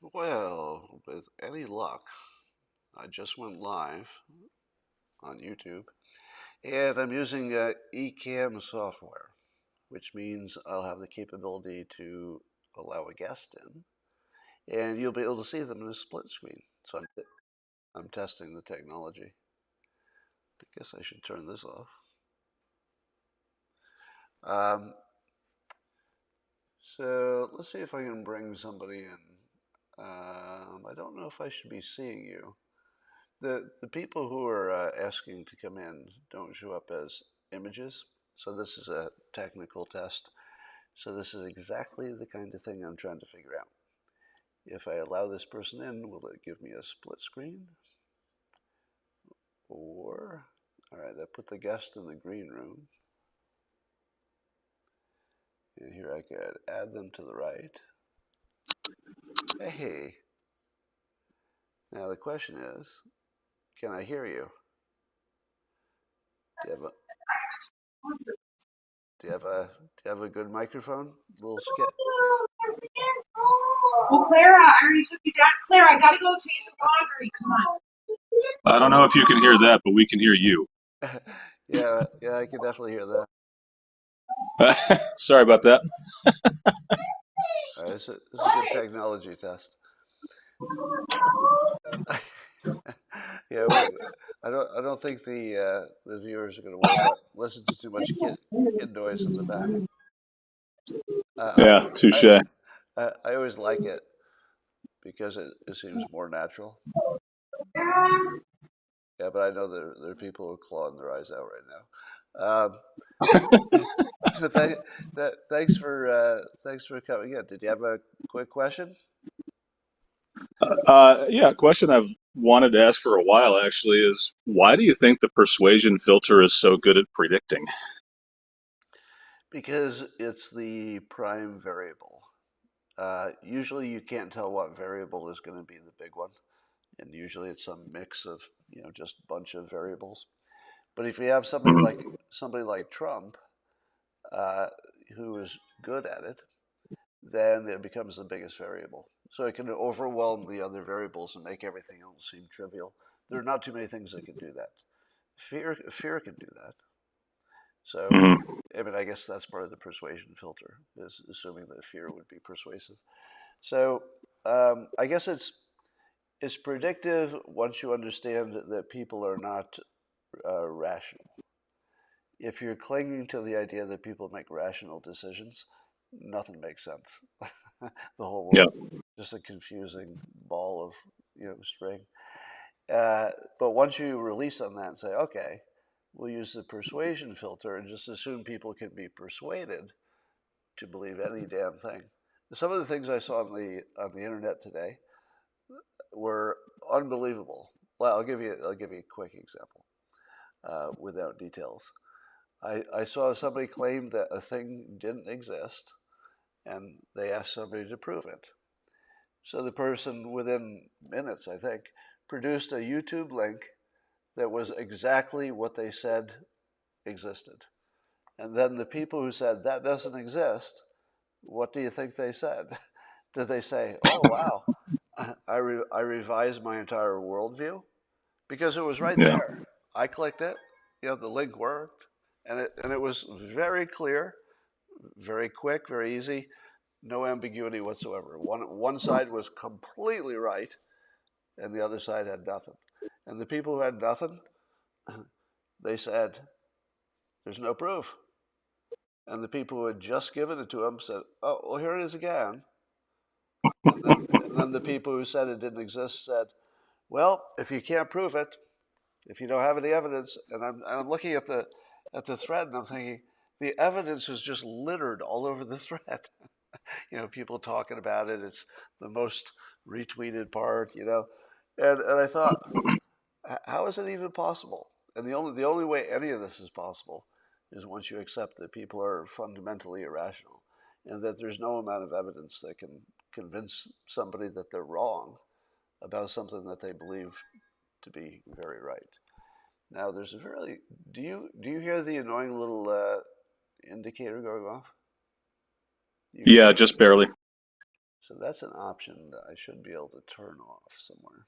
Well, with any luck, I just went live on YouTube, and I'm using eCamm software, which means I'll have the capability to allow a guest in, and you'll be able to see them in a split screen. So I'm testing the technology. I guess I should turn this off. Um, so let's see if I can bring somebody in. I don't know if I should be seeing you. The people who are asking to come in don't show up as images, so this is a technical test. So this is exactly the kind of thing I'm trying to figure out. If I allow this person in, will it give me a split screen? Or, all right, that put the guest in the green room. And here I could add them to the right. Hey, now the question is, can I hear you? Do you have a do you have a good microphone? A little skit. Well, Clara, I already took you down. Clara, I gotta go change the laundry. Come on. I don't know if you can hear that, but we can hear you. Yeah, I can definitely hear that. Sorry about that. All right, this is a good technology test. Yeah, I don't think the viewers are going to want to listen to too much kid noise in the back. Yeah, I touche. I always like it because it seems more natural. Yeah, but I know there are people who are clawing their eyes out right now. So thanks for coming in. Did you have a quick question? Yeah, a question I've wanted to ask for a while actually is why do you think the persuasion filter is so good at predicting? Because it's the prime variable. Usually, you can't tell what variable is going to be the big one, and usually it's some mix of just a bunch of variables. But if you have Mhm. somebody like Trump, uh, who is good at it, then it becomes the biggest variable. So it can overwhelm the other variables and make everything else seem trivial. There are not too many things that can do that. Fear can do that. So, Mhm. I mean, I guess that's part of the persuasion filter, is assuming that fear would be persuasive. So, I guess it's predictive once you understand that people are not rational. If you're clinging to the idea that people make rational decisions, nothing makes sense. The whole Yeah. world just a confusing ball of string. Uh, but once you release on that and say, okay, we'll use the persuasion filter and just assume people can be persuaded to believe any damn thing. Some of the things I saw on the internet today were unbelievable. Well, I'll give you a quick example without details. I saw somebody claim that a thing didn't exist, and they asked somebody to prove it. So the person, within minutes, I think, produced a YouTube link that was exactly what they said existed. And then the people who said that doesn't exist, what do you think they said? Did they say, "Oh wow, I revised my entire worldview"? Because it was right Yeah. there. I clicked it. The link worked, and it was very clear, very quick, very easy, no ambiguity whatsoever. One side was completely right, and the other side had nothing. And the people who had nothing, they said, "There's no proof." And the people who had just given it to them said, "Oh, well, here it is again." And then the people who said it didn't exist said, "Well, if you can't prove it, if you don't have any evidence," and I'm looking at the thread and I'm thinking, the evidence is just littered all over the thread. People talking about it. It's the most retweeted part. And I thought, how is it even possible? And the only way any of this is possible is once you accept that people are fundamentally irrational, and that there's no amount of evidence that can convince somebody that they're wrong about something that they believe to be very right. Now, there's a really do you hear the annoying little indicator going off? You, Yeah, just barely. So that's an option that I should be able to turn off somewhere.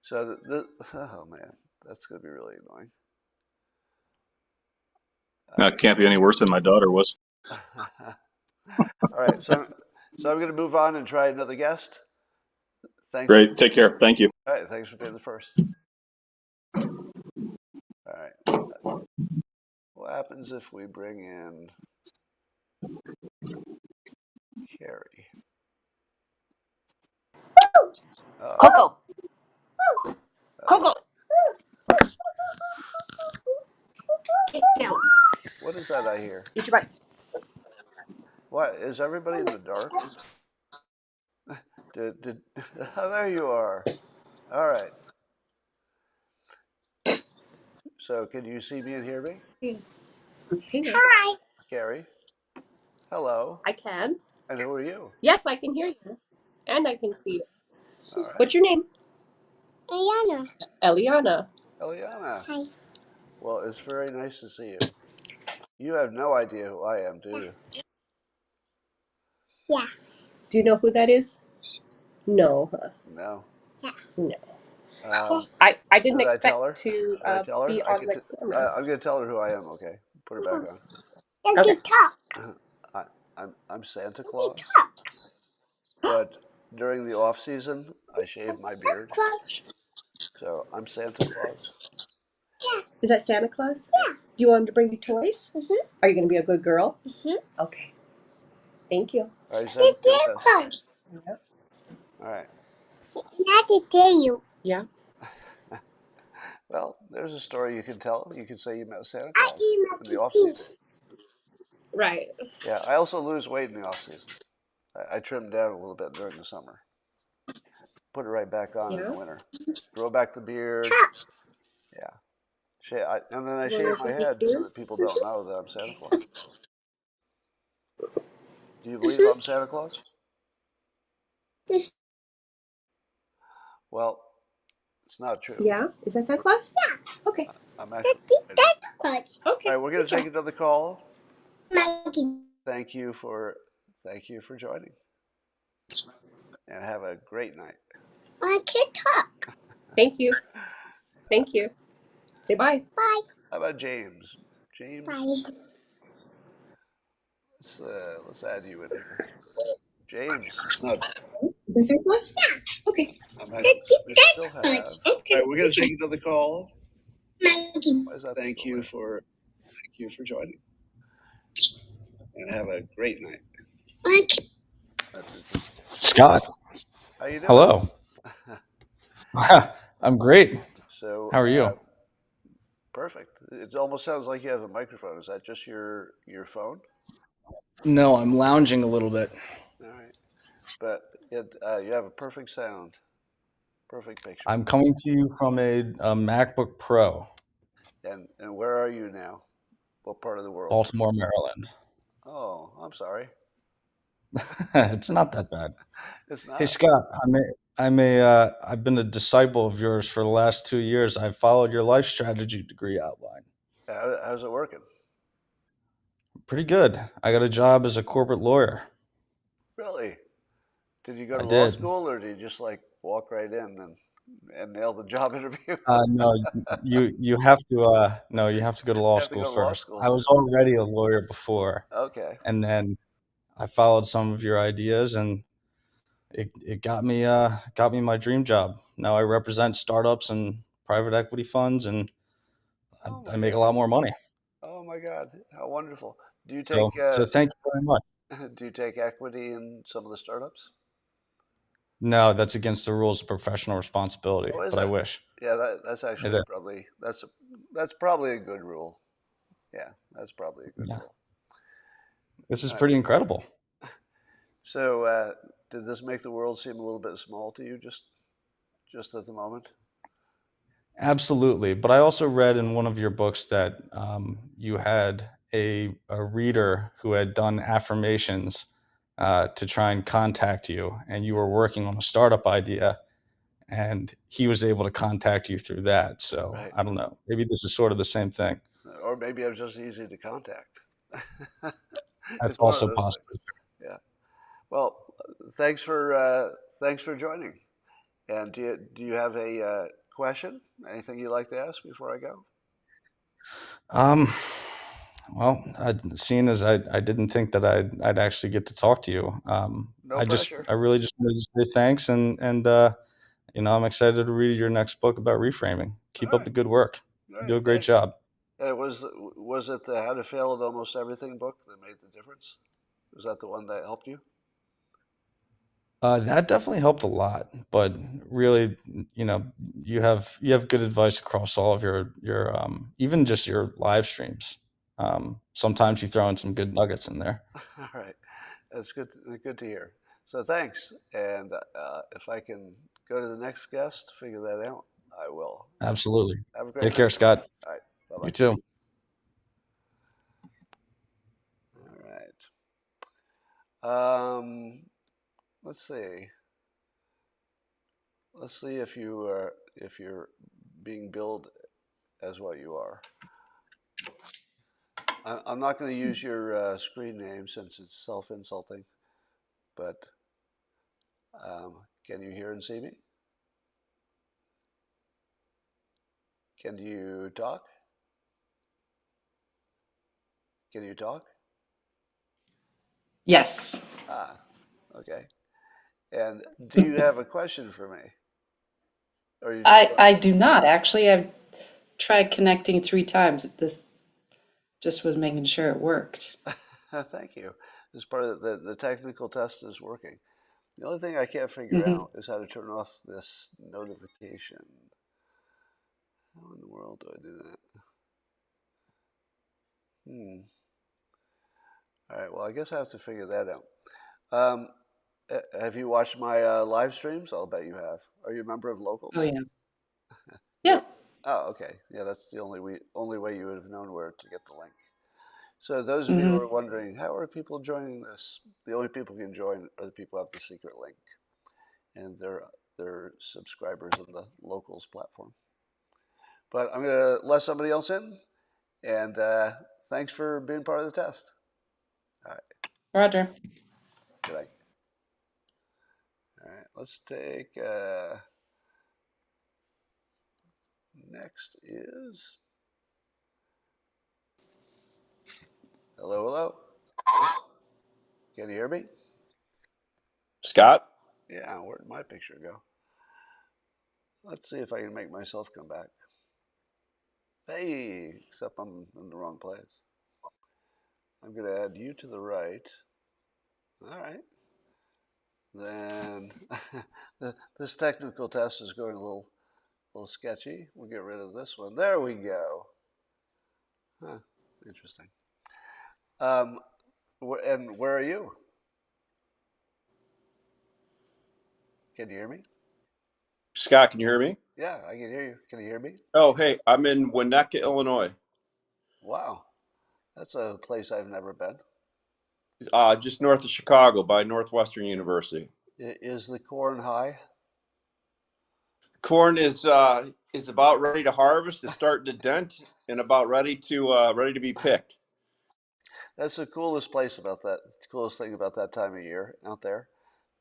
So oh man, that's going to be really annoying. That can't be any worse than my daughter was. All right, so I'm going to move on and try another guest. Thanks. Great. Take care. Thank you. All right, thanks for being the first. All right. What happens if we bring in Carrie? Oh, Coco. Coco. Get down. what is that I hear? Eat your bites. What is everybody in the dark? Did oh, there you are. All right. So can you see me and hear me? Hi. Carrie? Hello. I can. And who are you? Yes, I can hear you. And I can see you. All right. What's your name? Ayana. Eliana. Eliana. Hi. Well, it's very nice to see you. You have no idea who I am, do you? Yeah. Do you know who that is? No. Huh? No. Yeah. No. I didn't Did I tell her? expect to Did I tell her? be I on could. the camera. I'm going to tell her who I am. Okay. Put her back on. You can talk. I'm Santa You can Claus, talk. but during the off season, I shave my beard. Close. So I'm Santa Claus. Is that Santa Claus? Yeah. Do you want him to bring you toys? Mm-hmm. Are you going to be a good girl? Mm-hmm. Okay. Thank you. All right, It's Santa. their close. Yep. All right. Not to tell you. Yeah. Well, there's a story you can tell. You can say you met Santa I Claus eat in the my off season. cookies. Right. Yeah, I also lose weight in the off season. I trim down a little bit during the summer. Put it right back on in the Yeah. winter. Grow back the beard. Talk. Yeah. And then I You shave want my to take head your so beard? that people don't know that I'm Santa Claus. Do you believe I'm Santa Claus? Well, it's not true. Yeah. Is that Santa Claus? Yeah. Okay. I'm actually. Close. Okay. All right, we're going to take another call. Maggie. Thank you for joining, and have a great night. I can talk. Thank you. Thank you. Say bye. Bye. How about James? James, Bye. let's add you in here. James, it's not. Is that Santa Claus? Yeah. Okay. I'm actually. We still have. Okay. All right, we're going to take another call. Maggie. Why is that? Thank you for joining, and have a great night. I can. That's it. Scott, How you doing? hello. I'm great. So, How are you? perfect. It almost sounds like you have a microphone. Is that just your phone? No, I'm lounging a little bit. All right, but you have a perfect sound, perfect picture. I'm coming to you from a MacBook Pro, And where are you now? What part of the world? Baltimore, Maryland. Oh, I'm sorry. It's not that bad. It's Hey, not. Scott, I've been a disciple of yours for the last 2 years. I followed your life strategy degree outline. How's it working? Pretty good. I got a job as a corporate lawyer. Really? Did you go I to law did. school, or did you just like walk right in and nail the job interview? No, you have to no, you have to go to law You have to school go to law first. school I too. was already a lawyer before, Okay. and then I followed some of your ideas, and it got me my dream job. Now I represent startups and private equity funds, and Oh I my make a God. lot more money. Oh my God. How wonderful. Do you take So thank you very much. do you take equity in some of the startups? No, that's against the rules of professional responsibility, Oh, is but I it? wish Yeah, that's it actually is. probably that's probably a good rule. Yeah, that's probably a good Yeah, rule. this is All right. pretty incredible. So, did this make the world seem a little bit small to you just at the moment? Absolutely. But I also read in one of your books that you had a reader who had done affirmations to try and contact you, and you were working on a startup idea, and he was able to contact you through that. So Right. I don't know. Maybe this is sort of the same thing. Or maybe I'm just easy to contact. That's It's one of also those things. possible. Yeah. Well, thanks for joining. And do you have a question? Anything you'd like to ask before I go? Um, well, seeing as I didn't think that I'd actually get to talk to you, No pressure. I really just wanted to say thanks, and I'm excited to read your next book about reframing. All Keep up right. the good work. All You right. do a great Thanks. job. Was it the How to Fail at Almost Everything book that made the difference? Was that the one that helped you? That definitely helped a lot, but really, you know, you have good advice across all of your even just your live streams. Sometimes you throw in some good nuggets in there. All right. That's good to hear. So thanks. And if I can go to the next guest, figure that out, I will. Absolutely. Have a great Take care, night. Scott. All right. Bye You bye. too. All right. Let's see. Let's see if you're being billed as what you are. I'm not going to use your screen name since it's self-insulting, but can you hear and see me? Can you talk? Can you talk? Yes. Ah, okay. And do you have a question for me? Or you just I do not actually. I've tried connecting 3 times. This just was making sure it worked. thank you. This part of the technical test is working. The only thing I can't figure Hmm. out is how to turn off this notification. How in the world do I do that? Hmm. All right. Well, I guess I have to figure that out. Um, have you watched my live streams? I'll bet you have. Are you a member of Oh Locals? yeah. Yeah. Yeah. Oh, okay. Yeah, that's the only way you would have known where to get the link. So those of you who Hmm. are wondering, how are people joining this? The only people who can join are the people who have the secret link, and they're subscribers in the Locals platform. But I'm going to let somebody else in, and thanks for being part of the test. All right. Roger. Good night. All right. Let's take next is hello, hello. Can you hear me? Scott? Yeah. Where did my picture go? Let's see if I can make myself come back. Hey, except I'm in the wrong place. I'm going to add you to the right. All right. Then this technical test is going a little sketchy. We'll get rid of this one. There we go. Huh. Interesting. Um, and where are you? Can you hear me? Scott, can you hear me? Yeah, I can hear you. Can you hear me? Oh, hey, I'm in Winnetka, Illinois, Wow. That's a place I've never been. just north of Chicago by Northwestern University. Is the corn high? Corn is about ready to harvest. It's starting to dent and about ready to be picked. That's the coolest place about that. The coolest thing about that time of year out there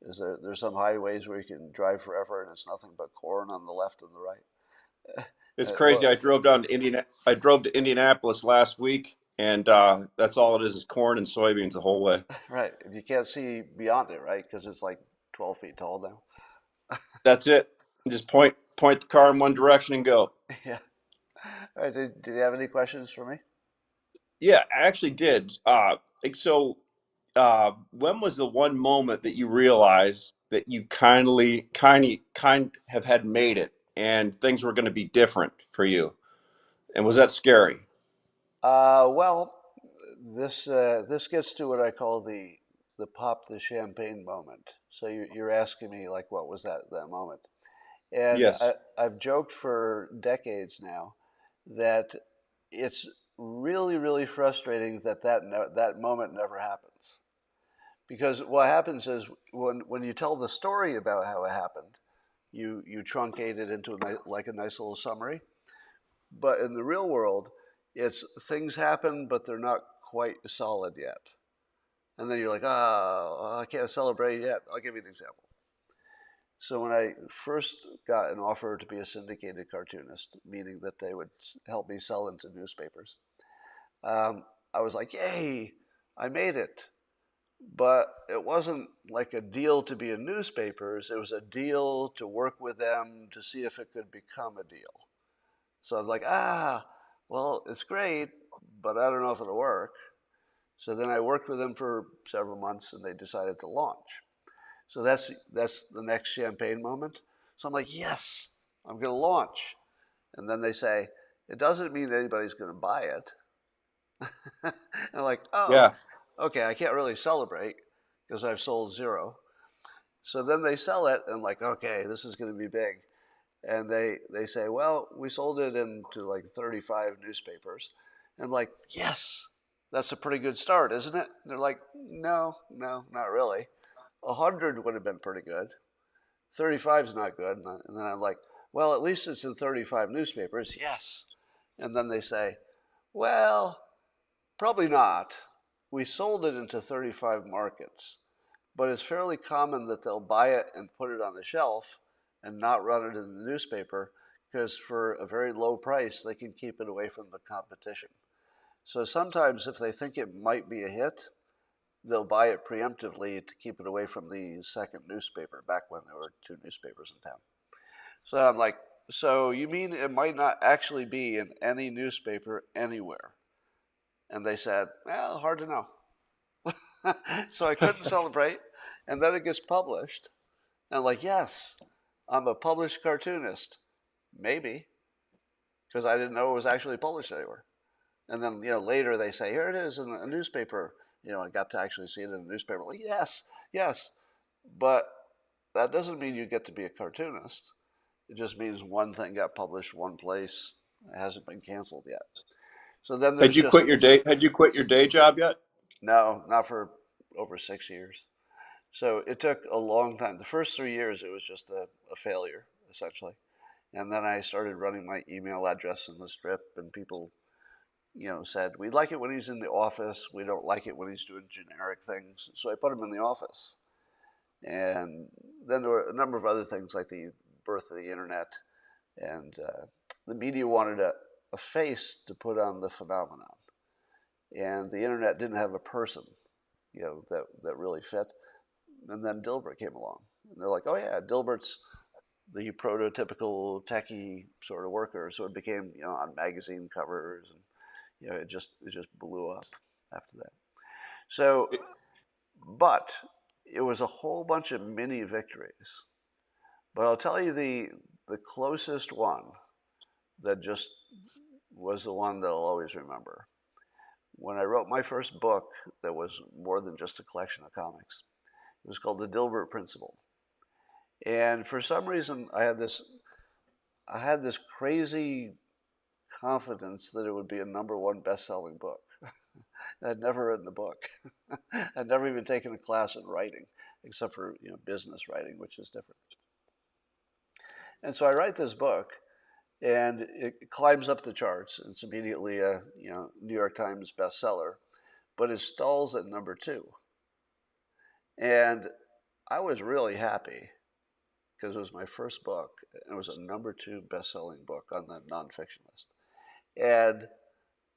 is there's some highways where you can drive forever and it's nothing but corn on the left and the right. It's Well, crazy. I drove to Indianapolis last week, and that's all it is corn and soybeans the whole way. right. You can't see beyond it, right? Because it's like 12 feet tall now. That's it. Just point the car in one direction and go. Yeah. All right. Did you have any questions for me? Yeah, I actually did. When was the one moment that you realized that you kind have had made it and things were going to be different for you? And was that scary? Well, this gets to what I call the pop the champagne moment. So you're asking me like, what was that moment? And Yes. I've joked for decades now that it's really frustrating that moment never happens. Because what happens is when you tell the story about how it happened, you truncate it into like a nice little summary. But in the real world, it's things happen, but they're not quite solid yet. And then you're like, oh, I can't celebrate yet. I'll give you an example. So when I first got an offer to be a syndicated cartoonist, meaning that they would help me sell into newspapers, I was like, yay, I made it. But it wasn't like a deal to be in newspapers. It was a deal to work with them to see if it could become a deal. So I was like, well, it's great, but I don't know if it'll work. So then I worked with them for several months and they decided to launch. So that's the next champagne moment. So I'm like, yes, I'm going to launch. And then they say, it doesn't mean anybody's going to buy it. And I'm like, oh, Yeah. okay, I can't really celebrate because I've sold 0. So then they sell it and like, okay, this is going to be big. And they say, well, we sold it into like 35 newspapers. And I'm like, yes, that's a pretty good start, isn't it? And they're like, no, not really. 100 would have been pretty good. 35 is not good. And then I'm like, well, at least it's in 35 newspapers. Yes. And then they say, well, probably not. We sold it into 35 markets, but it's fairly common that they'll buy it and put it on the shelf and not run it in the newspaper because for a very low price, they can keep it away from the competition. So sometimes if they think it might be a hit, they'll buy it preemptively to keep it away from the second newspaper back when there were 2 newspapers in town. So I'm like, so you mean it might not actually be in any newspaper anywhere? And they said, well, hard to know. So I couldn't celebrate. And then it gets published. And I'm like, yes, I'm a published cartoonist. Maybe, because I didn't know it was actually published anywhere. And then, later they say, here it is in a newspaper. I got to actually see it in a newspaper. Like, yes. But that doesn't mean you get to be a cartoonist. It just means one thing got published one place. It hasn't been canceled yet. So then Had there's you just, quit your day? Had you quit your day job yet? no, not for over 6 years. So it took a long time. The first 3 years, it was just a failure, essentially. And then I started running my email address in the strip, and people, said, we like it when he's in the office. We don't like it when he's doing generic things. So I put him in the office. And then there were a number of other things like the birth of the internet. And the media wanted a face to put on the phenomenon. And the internet didn't have a person, that really fit. And then Dilbert came along. And they're like, oh yeah, Dilbert's the prototypical techie sort of worker. So it became, on magazine covers, and it just blew up after that. So, but it was a whole bunch of mini victories. But I'll tell you the closest one that just was the one that I'll always remember. When I wrote my first book that was more than just a collection of comics, it was called The Dilbert Principle. And for some reason, I had this crazy confidence that it would be a #1 best-selling book. I'd never written a book. I'd never even taken a class in writing, except for business writing, which is different. And so I write this book, and it climbs up the charts. It's immediately a New York Times bestseller, but it stalls at #2. And I was really happy because it was my first book, and it was a #2 best-selling book on the nonfiction list.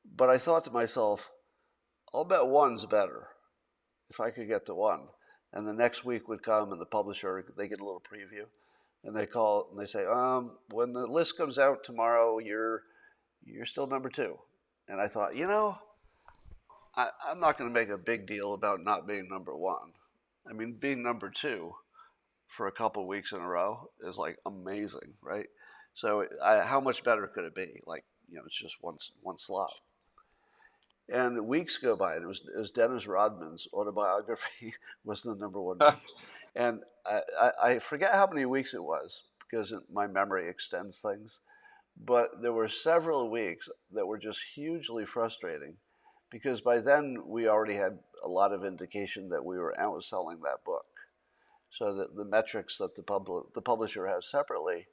But I thought to myself, I'll bet 1's better if I could get to 1. And the next week would come, and the publisher, they get a little preview, and they call and they say, when the list comes out tomorrow, you're still #2. And I thought, I'm not going to make a big deal about not being #1. I mean, being #2 for a couple of weeks in a row is like amazing, right? So how much better could it be? Like, it's just one slot. And weeks go by, and it was Dennis Rodman's autobiography was the #1 book. And I forget how many weeks it was because my memory extends things. But there were several weeks that were just hugely frustrating because by then we already had a lot of indication that we were outselling that book. So that the metrics that the publisher has separately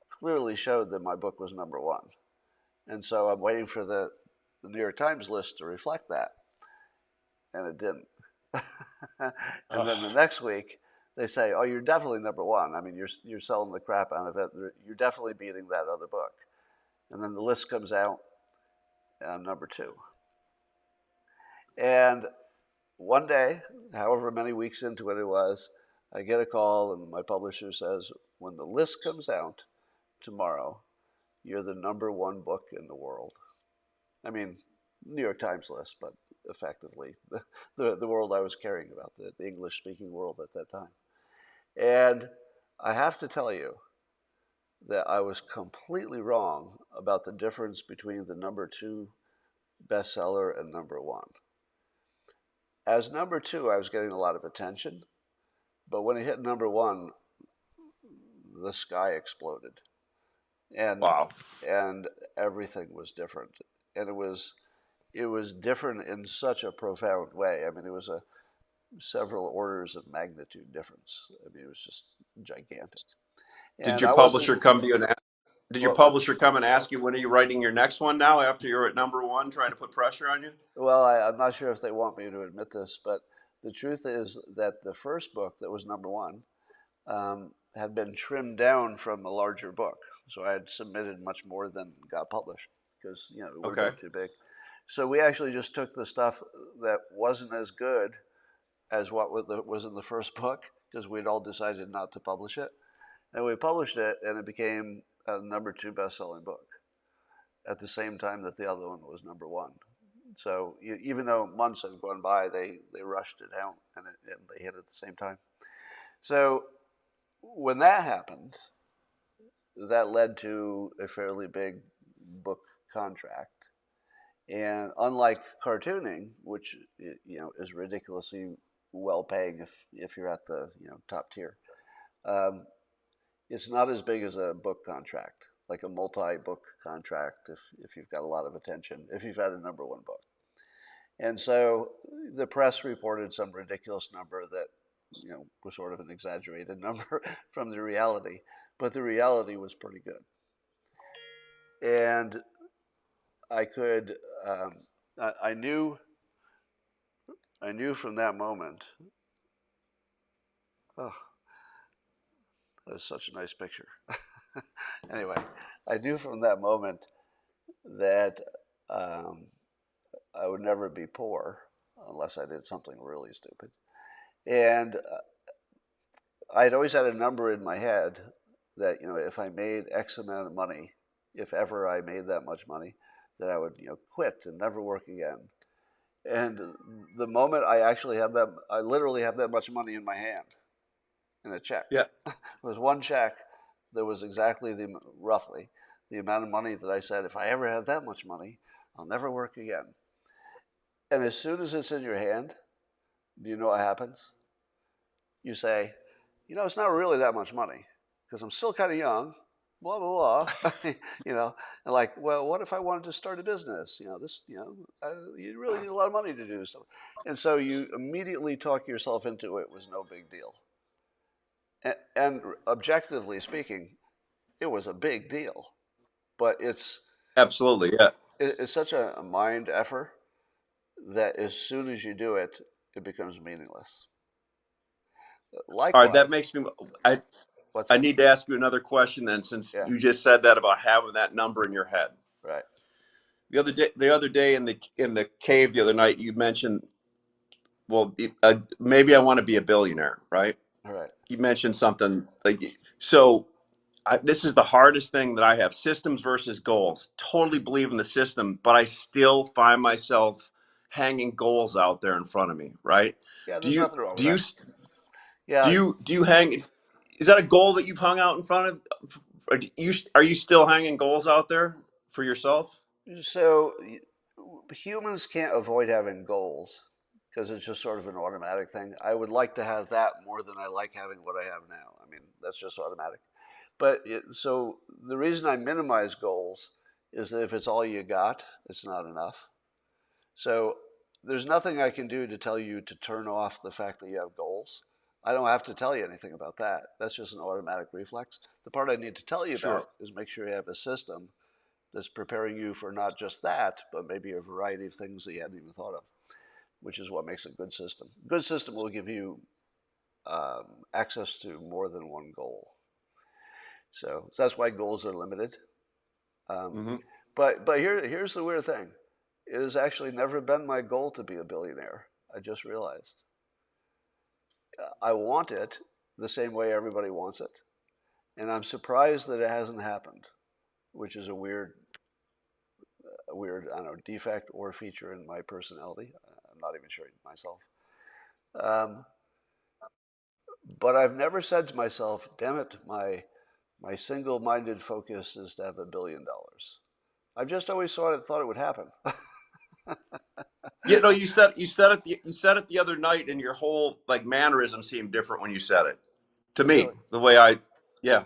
clearly showed that my book was #1. And so I'm waiting for the New York Times list to reflect that. And it didn't. And then the next week they say, "Oh, you're definitely number one. I mean, you're selling the crap out of it. You're definitely beating that other book." And then the list comes out, and I'm number two. And one day, however many weeks into it was, I get a call, and my publisher says, "When the list comes out tomorrow, you're the number one book in the world." I mean, New York Times list, but effectively the world I was caring about, the English speaking world at that time. And I have to tell you that I was completely wrong about the difference between the number two bestseller and number one. As number two, I was getting a lot of attention, but when it hit number one, the sky exploded. And Wow. and everything was different. And it was different in such a profound way. I mean, it was a several orders of magnitude difference. I mean, it was just gigantic. Did And your I wasn't. publisher come to you and did your What? publisher come and ask you when are you writing your next one now after you're at number one, trying to put pressure on you? Well, I'm not sure if they want me to admit this, but the truth is that the first book that was number one had been trimmed down from a larger book. So I had submitted much more than got published because it would have Okay. been too big. So we actually just took the stuff that wasn't as good as what was in the first book because we'd all decided not to publish it, and we published it, and it became a number two best-selling book at the same time that the other one was number one. So even though months had gone by, they rushed it out and they hit it at the same time. So when that happened, that led to a fairly big book contract. And unlike cartooning, which is ridiculously well paying if you're at the top tier, it's not as big as a book contract, like a multi-book contract if you've got a lot of attention, if you've had a number one book. And so the press reported some ridiculous number that was sort of an exaggerated number from the reality, but the reality was pretty good. And I could, I knew from that moment. Oh, that was such a nice picture. Anyway, I knew from that moment that I would never be poor unless I did something really stupid. And I'd always had a number in my head that if I made X amount of money, if ever I made that much money, that I would quit and never work again. And the moment I actually had that, I literally had that much money in my hand in a check. Yeah. It was one check that was exactly roughly the amount of money that I said, if I ever had that much money, I'll never work again. And as soon as it's in your hand, do you know what happens? You say, it's not really that much money because I'm still kind of young, blah, blah, blah. And like, well, what if I wanted to start a business? You really need a lot of money to do stuff. And so you immediately talk yourself into it was no big deal. And objectively speaking, it was a big deal. But it's Absolutely. Yeah. it's such a mind effort that as soon as you do it, it becomes meaningless. All right. That Likewise, makes me, I, what's I that? need to ask you another question then, since Yeah, you just said that about having that number in your head. right, The other day in the cave the other night, you mentioned, well, maybe I want to be a billionaire, right? right. You mentioned something like so. This is the hardest thing that I have: systems versus goals. Totally believe in the system, but I still find myself hanging goals out there in front of me. Right? Yeah, Do there's you nothing wrong with do you that. Yeah, do you hang? Is that a goal that you've hung out in front of? Are you still hanging goals out there for yourself? so humans can't avoid having goals because it's just sort of an automatic thing. I would like to have that more than I like having what I have now. I mean, that's just automatic. But so the reason I minimize goals is that if it's all you got, it's not enough. So there's nothing I can do to tell you to turn off the fact that you have goals. I don't have to tell you anything about that. That's just an automatic reflex. The part I need to tell you Sure. about is make sure you have a system that's preparing you for not just that, but maybe a variety of things that you hadn't even thought of. which is what makes a good system. Good system will give you access to more than one goal. So that's why goals are limited. Mm-hmm. But here's the weird thing. It has actually never been my goal to be a billionaire. I just realized. I want it the same way everybody wants it. And I'm surprised that it hasn't happened, which is a weird, I don't know, defect or feature in my personality. I'm not even sure myself. Um, but I've never said to myself, damn it, my single-minded focus is to have $1 billion. I've just always thought it would happen. You know, you said it the other night, and your whole like mannerism seemed different when you said it. To me, Really? the way yeah,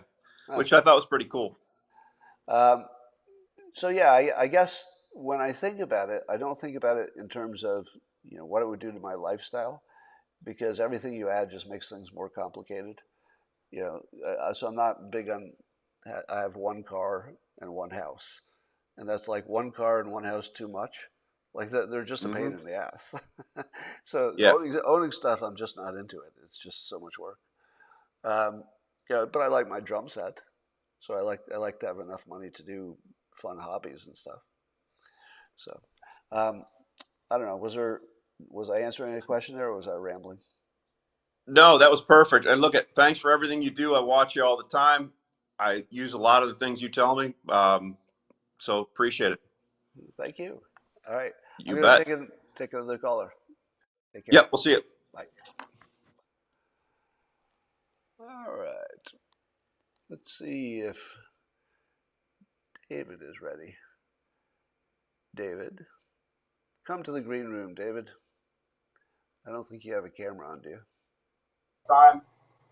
Huh. which I thought was pretty cool. Um, so yeah, I guess when I think about it, I don't think about it in terms of what it would do to my lifestyle, because everything you add just makes things more complicated. So I'm not big on. I have one car and one house, and that's like one car and one house too much. Like they're just a pain Mm-hmm. in the ass. So Yeah. owning stuff, I'm just not into it. It's just so much work. Um, but I like my drum set, so I like to have enough money to do fun hobbies and stuff. So um, I don't know. Was I answering a question there, or was I rambling? No, that was perfect. And look at, thanks for everything you do. I watch you all the time. I use a lot of the things you tell me. So appreciate it. Thank you. All right, I'm You going to bet. take another caller. Take care. Yep. We'll see you. Bye. All right. Let's see if David is ready. David, come to the green room, David. I don't think you have a camera on, do you? Time.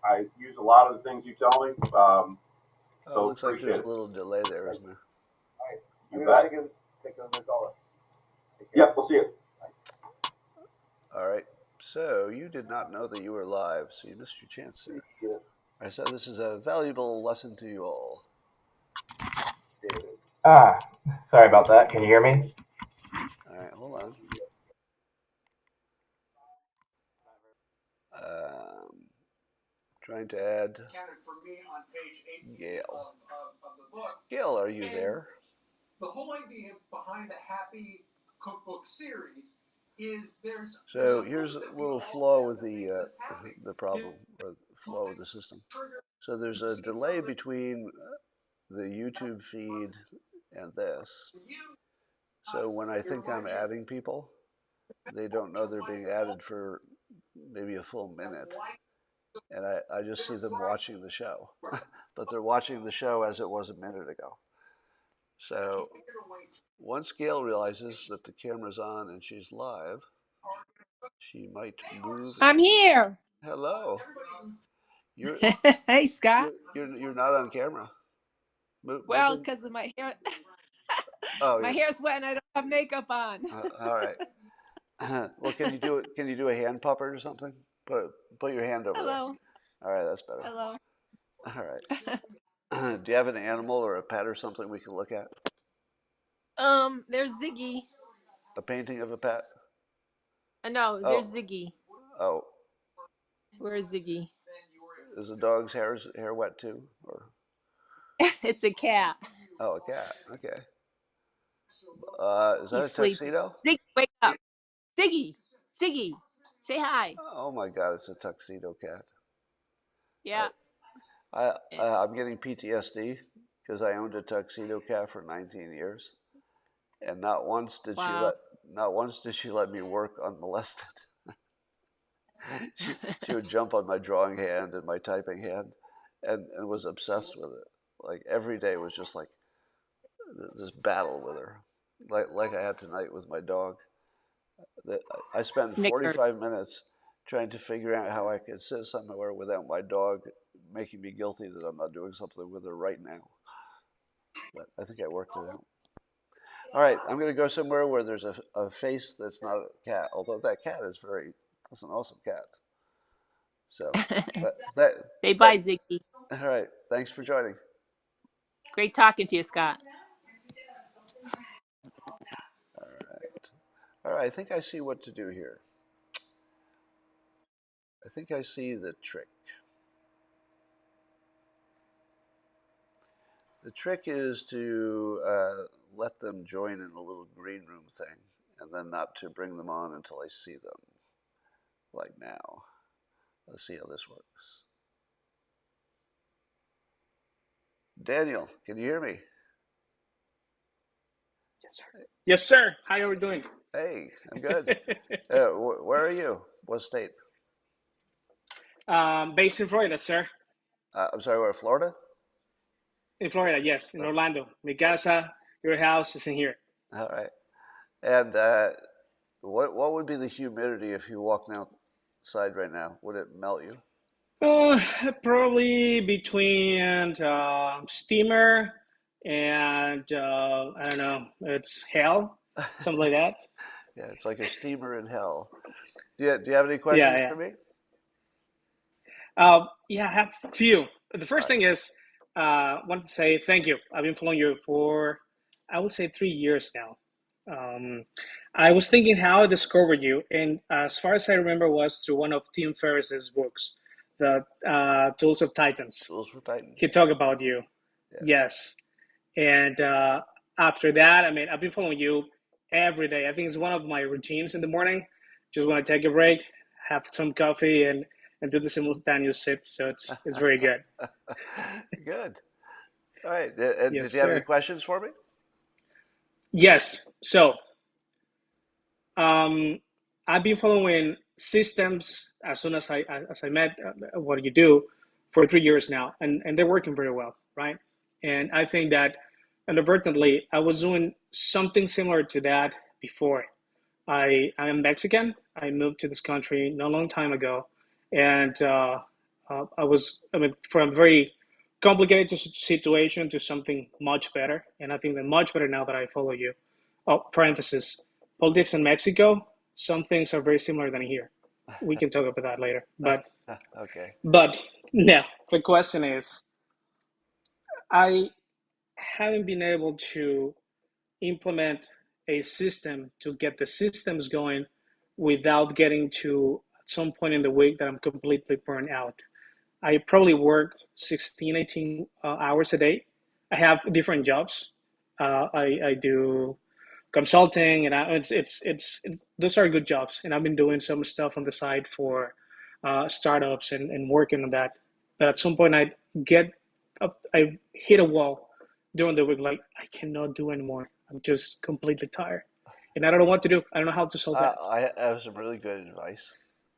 I use a lot of the things you tell me. Oh, it So looks like there's appreciate a it. little delay there, isn't there? You bet. Take another caller. Yep. We'll see you. All right. So you did not know that you were live, so you missed your chance there. All right, so this is a valuable lesson to you all. Ah, sorry about that. Can you hear me? All right, hold on. Trying to add Gail. Gail, are you there? The whole idea behind the Happy Cookbook series is So here's a little flaw with the problem, or the flaw with the system. So there's a delay between the YouTube feed and this. So when I think I'm adding people, they don't know they're being added for maybe a full minute. And I just see them watching the show. But they're watching the show as it was a minute ago. So once Gail realizes that the camera's on and she's live, she might move. I'm here. Hello. You're Hey, Scott. you're not on camera. Move, move Well, in. because of my hair, Oh, my you're hair's wet and I don't have makeup on. all right. Well, can you do it? Can you do a hand puppet or something? Put your hand over there. Hello. All right, that's better. Hello. All right. Do you have an animal or a pet or something we can look at? There's Ziggy. A painting of a pet? No, Oh, there's Ziggy. oh. Where's Ziggy? Is the dog's hair wet too? Or It's a cat. oh, a cat. Okay. Is that He's a sleeping. tuxedo? Ziggy, wake up. Ziggy. Ziggy. Say hi. Oh my God, it's a tuxedo cat. Yeah. I'm getting PTSD because I owned a tuxedo cat for 19 years, and not once did Wow. she let me work unmolested. she would jump on my drawing hand and my typing hand, and was obsessed with it. Like every day was just like this battle with her, like I had tonight with my dog. That I spent Snicker. 45 minutes trying to figure out how I could sit somewhere without my dog making me guilty that I'm not doing something with her right now. But I think I worked it out. All right, I'm going to go somewhere where there's a face that's not a cat, although that cat that's an awesome cat. So, but Say bye, Ziggy. all right, thanks for joining. Great talking to you, Scott. All right, I think I see what to do here. I think I see the trick. The trick is to let them join in a little green room thing, and then not to bring them on until I see them, like now. Let's see how this works. Daniel, can you hear me? Yes, sir. Yes, sir. How are we doing? Hey, I'm good. Where are you? What state? Based in Florida, sir. I'm sorry, where, Florida? In Florida, yes, in Oh, Orlando. Mi casa, your house is in here. all right. And what would be the humidity if you walked outside right now? Would it melt you? Uh, Probably between steamer and I don't know, it's hell, something like that. Yeah, it's like a steamer in hell. Do you have any Yeah, questions yeah. for me? Yeah, I have a few. The All first right. thing is, want to say thank you. I've been following you for, I would say, 3 years now. Um, I was thinking how I discovered you, and as far as I remember, was through one of Tim Ferriss's books, the Tools of Titans. Tools for Titans. He talked about you, Yeah. yes. And after that, I mean, I've been following you every day. I think it's one of my routines in the morning. Just want to take a break, have some coffee, and do the simultaneous sip. So it's very good. Good. All right. And Yes, did you have any sir. questions for me? Yes. So I've been following systems as soon as I met what you do for 3 years now, and they're working very well, right? And I think that inadvertently I was doing something similar to that before. I am Mexican. I moved to this country not a long time ago, and I mean, from a very complicated situation to something much better. And I think that much better now that I follow you. Oh, parenthesis, politics in Mexico. Some things are very similar than here. We can talk about that later. Okay. But now the question is, I haven't been able to implement a system to get the systems going without getting to at some point in the week that I'm completely burned out. I probably work 16, 18 hours a day. I have different jobs. I do consulting, and it's those are good jobs. And I've been doing some stuff on the side for startups and working on that. But at some point, I hit a wall during the week. Like I cannot do anymore. I'm just completely tired, and I don't know what to do. I don't know how to solve that. I have some really good advice.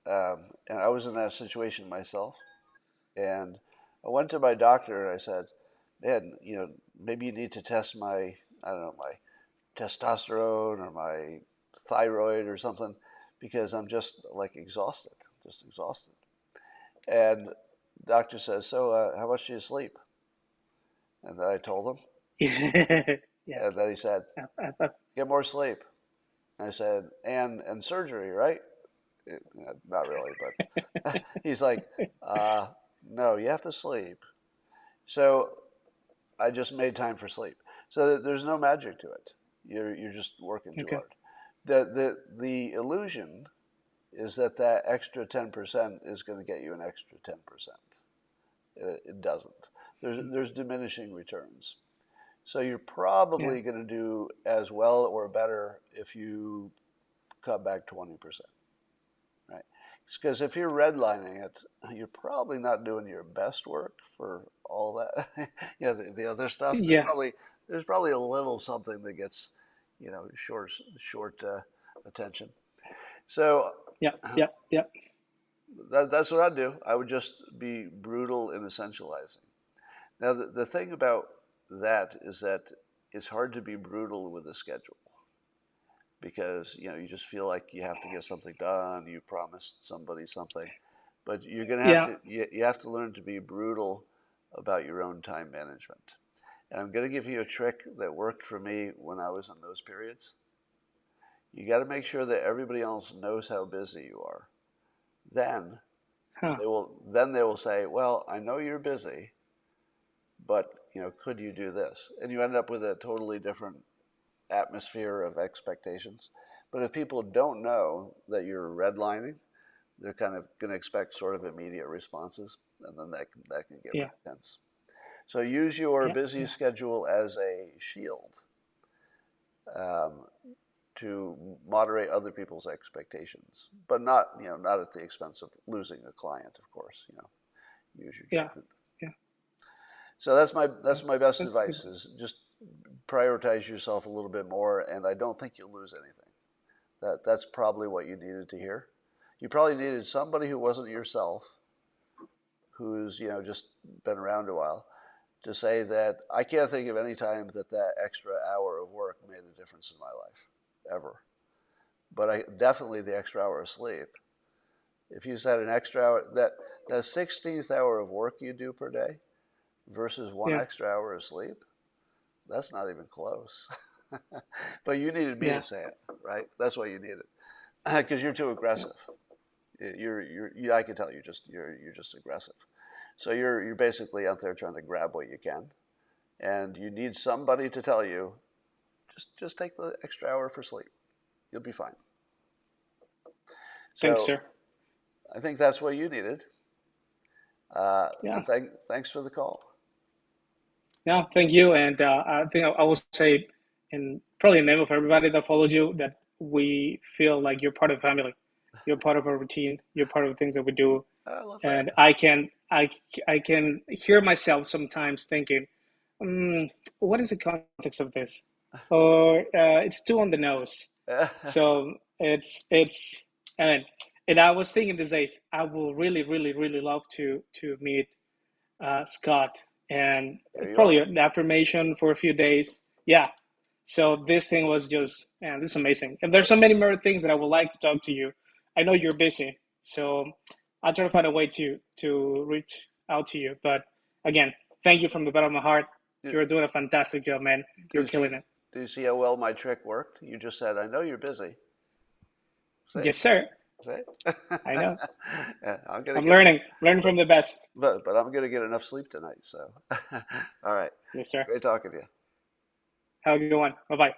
And I was in that situation myself. And I went to my doctor and I said, man, maybe you need to test my, I don't know, my testosterone or my thyroid or something because I'm just like exhausted, just exhausted. And the doctor says, so how much do you sleep? And then I told him. Yeah. And then he said, I- get more sleep. And I said, and surgery, right? Not really, but he's like, no, you have to sleep. So I just made time for sleep. So there's no magic to it. You're just working too okay. hard. The illusion is that extra 10% is going to get you an extra 10%. It doesn't. There's diminishing returns. So you're Yeah. probably going to do as well or better if you cut back 20%. Right? Because if you're redlining it, you're probably not doing your best work for all that. The other stuff. Yeah. There's probably a little something that gets, short attention. So Yeah. Yeah. Yeah. that's what I'd do. I would just be brutal in essentializing. Now the thing about that is that it's hard to be brutal with a schedule because you just feel like you have to get something done. You promised somebody something, but you're gonna have Yeah. to you have to learn to be brutal about your own time management. And I'm gonna give you a trick that worked for me when I was in those periods. You got to make sure that everybody else knows how busy you are. Then Huh. they will say, "Well, I know you're busy, but could you do this?" And you end up with a totally different atmosphere of expectations. But if people don't know that you're redlining, they're kind of going to expect sort of immediate responses, and then that can get Yeah. tense. So use your Yeah. busy schedule as a shield to moderate other people's expectations, but not at the expense of losing a client, of course. Use your Yeah. judgment. Yeah. So that's my best That's advice: good. is just prioritize yourself a little bit more, and I don't think you'll lose anything. That's probably what you needed to hear. You probably needed somebody who wasn't yourself, who's just been around a while, to say that I can't think of any time that extra hour of work made a difference in my life, ever. But definitely the extra hour of sleep. If you said an extra hour, that 16th hour of work you do per day versus one Yeah. extra hour of sleep, that's not even close. But you needed me Yeah. to say it, right? That's what you needed, because you're too aggressive. I can tell you're just aggressive. So you're basically out there trying to grab what you can, and you need somebody to tell you, just take the extra hour for sleep. You'll be fine. Thanks, So sir. I think that's what you needed. Yeah. And thanks for the call. Yeah. Thank you. And I think I will say, in probably the name of everybody that follows you, that we feel like you're part of the family. You're part of our routine. You're part of the things that we do. I love that. And I can hear myself sometimes thinking, what is the context of this? Or it's too on the nose. So and I was thinking these days, I will really, really, really love to meet Scott, and There you probably are. an affirmation for a few days. Yeah. So this thing was just, man, this is amazing. And there's so many more things that I would like to talk to you. I know you're busy, so I'll try to find a way to reach out to you. But again, thank you from the bottom of my heart. You're doing a fantastic job, man. You're killing it. Do you see how well my trick worked? You just said, I know you're busy. See? Yes, sir. See? I know. Yeah, I'm learning from the best. But I'm gonna get enough sleep tonight. So, all right. Yes, sir. Great talking to you. Have a good one. Bye bye.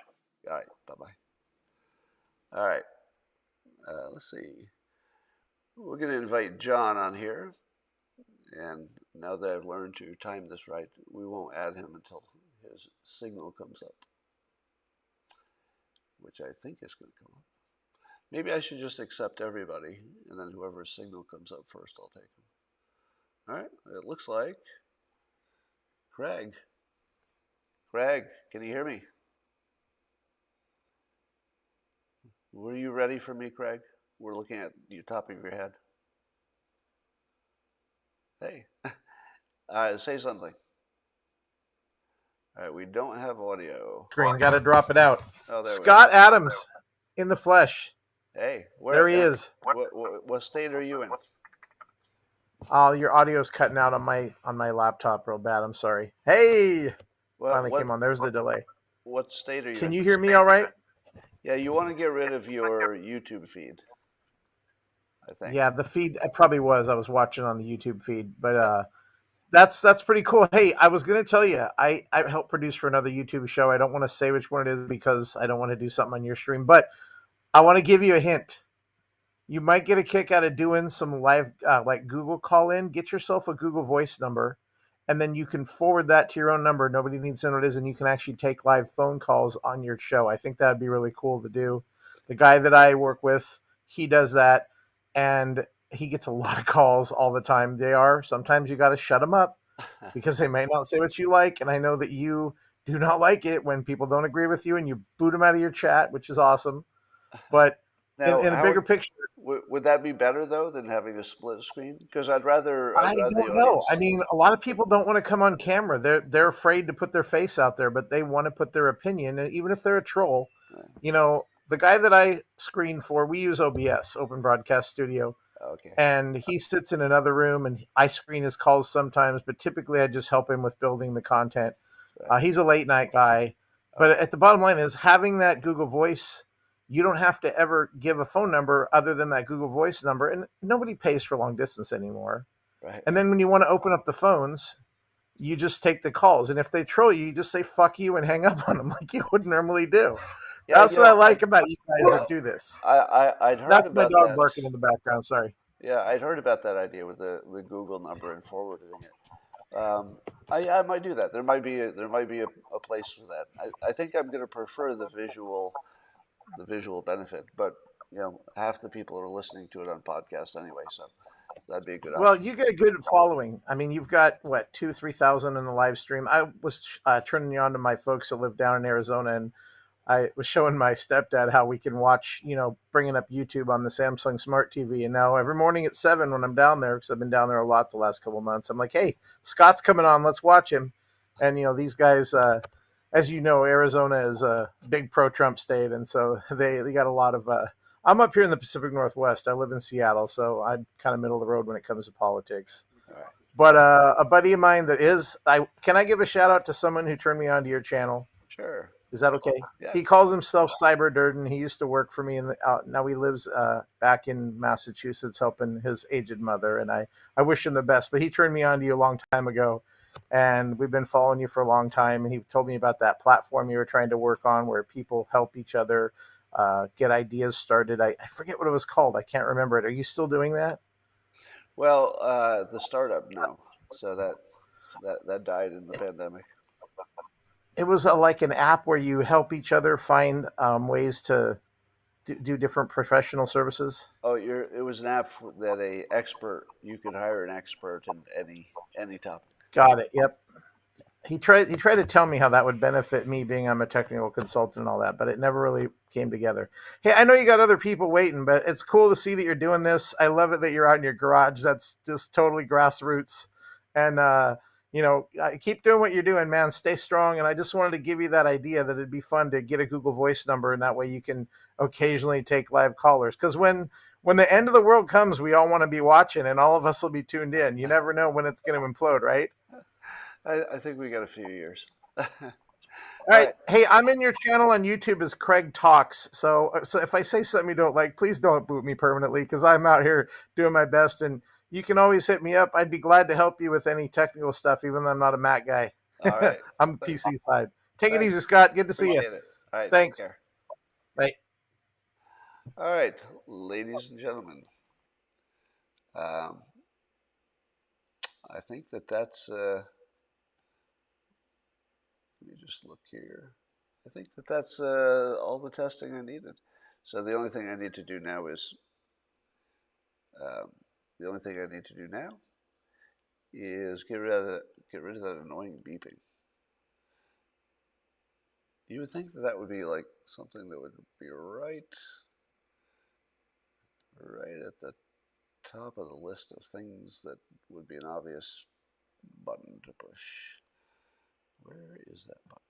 All right. Bye bye. All right. Let's see. We're gonna invite John on here, and now that I've learned to time this right, we won't add him until his signal comes up, which I think is going to come up. Maybe I should just accept everybody, and then whoever's signal comes up first, I'll take him. All right, it looks like Craig. Craig, can you hear me? Were you ready for me, Craig? We're looking at the top of your head. Hey, say something. All right, we don't have audio. Screen, got to drop it out. Oh, there Scott Adams, in the flesh. Hey, there he is. What state are you in? Your audio's cutting out on my laptop real bad. I'm sorry. Hey, finally came on. There's the delay. What state are you in? Can you hear me all right? Yeah, you want to get rid of your YouTube feed, I think. Yeah, the feed, I probably was. I was watching on the YouTube feed, but that's pretty cool. Hey, I was going to tell you, I help produce for another YouTube show. I don't want to say which one it is because I don't want to do something on your stream, but I want to give you a hint. You might get a kick out of doing some live, like Google call in. Get yourself a Google Voice number, and then you can forward that to your own number. Nobody needs to know what it is, and you can actually take live phone calls on your show. I think that'd be really cool to do. The guy that I work with, he does that, and he gets a lot of calls all the time. Sometimes you got to shut them up because they may not say what you like, and I know that you do not like it when people don't agree with you, and you boot them out of your chat, which is awesome. But now, in a bigger picture, would that be better though than having a split screen? Because I'd rather I don't the know. audience. I mean, a lot of people don't want to come on camera. They're afraid to put their face out there, but they want to put their opinion. And even if they're a troll, the guy that I screen for, we use OBS, Open Broadcast Studio. Okay. And he sits in another room, and I screen his calls sometimes, but typically I just help him with building the content. Right. He's a late night guy, but at the bottom line is having that Google Voice. You don't have to ever give a phone number other than that Google Voice number, and nobody pays for long distance anymore. Right. And then when you want to open up the phones, you just take the calls, and if they troll you, you just say "fuck you" and hang up on them like you would normally do. Yeah, that's what I like about you guys that do this. I'd heard that's about my dog that. barking in the background. Sorry. Yeah, I'd heard about that idea with the Google number and forwarding it. I might do that. There might be a place for that. I think I'm going to prefer the visual benefit, but half the people are listening to it on podcast anyway, so that'd be a good Well, option. you get a good following. I mean, you've got what 2, 3,000 in the live stream. I was turning you on to my folks that live down in Arizona, and I was showing my stepdad how we can watch, bringing up YouTube on the Samsung Smart TV. And now every morning at 7 when I'm down there, because I've been down there a lot the last couple of months, I'm like, hey, Scott's coming on. Let's watch him. And, these guys, as you know, Arizona is a big pro-Trump state. And so they got a lot of, I'm up here in the Pacific Northwest. I live in Seattle, so I'm kind of middle of the road when it comes to politics. All right. But a buddy of mine that is, can I give a shout out to someone who turned me on to your channel? Sure. Is that okay? Yeah. He calls himself Cyber Durden. He used to work for me in the now he lives back in Massachusetts helping his aged mother, and I wish him the best. But he turned me on to you a long time ago, and we've been following you for a long time. And he told me about that platform you were trying to work on where people help each other get ideas started. I forget what it was called. I can't remember it. Are you still doing that? Well, the startup, no. So that died in the pandemic. It was like an app where you help each other find ways to do different professional services. Oh, it was an app that you could hire an expert in any topic. Got it. Yep. He tried to tell me how that would benefit me being I'm a technical consultant and all that, but it never really came together. Hey, I know you got other people waiting, but it's cool to see that you're doing this. I love it that you're out in your garage. That's just totally grassroots. And keep doing what you're doing, man. Stay strong. And I just wanted to give you that idea that it'd be fun to get a Google Voice number, and that way you can occasionally take live callers. Because when the end of the world comes, we all want to be watching, and all of us will be tuned in. You never know when it's going to implode, right? I think we got a few years. All All right. right. Hey, I'm in your channel on YouTube as Craig Talks. So if I say something you don't like, please don't boot me permanently, because I'm out here doing my best. And you can always hit me up. I'd be glad to help you with any technical stuff, even though I'm not a Mac guy. All right. I'm PC side. Take it Thanks. easy, Scott. Good to see you. Appreciate it. All right. Thanks. Take care. Bye. All right, ladies and gentlemen. I think that's. Let me just look here. I think that's all the testing I needed. So the only thing I need to do now is get rid of that annoying beeping. You would think that would be like something that would be right at the top of the list of things that would be an obvious button to push. Where is that button?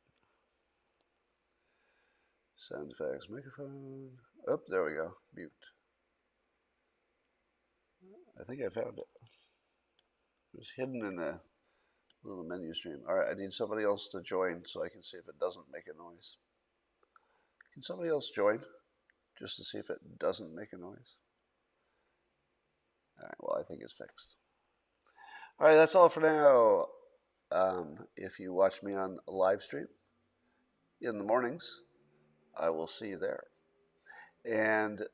Sound effects, microphone. Oh, there we go. Mute. I think I found it. It was hidden in a little menu stream. All right, I need somebody else to join so I can see if it doesn't make a noise. Can somebody else join just to see if it doesn't make a noise? All right, well, I think it's fixed. All right, that's all for now. If you watch me on a live stream in the mornings, I will see you there. And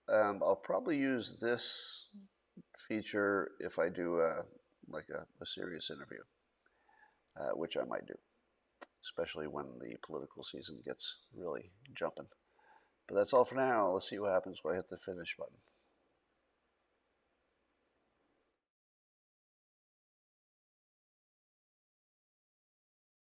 I'll probably use this feature if I do a serious interview, which I might do, especially when the political season gets really jumping. But that's all for now. Let's see what happens when I hit the finish button.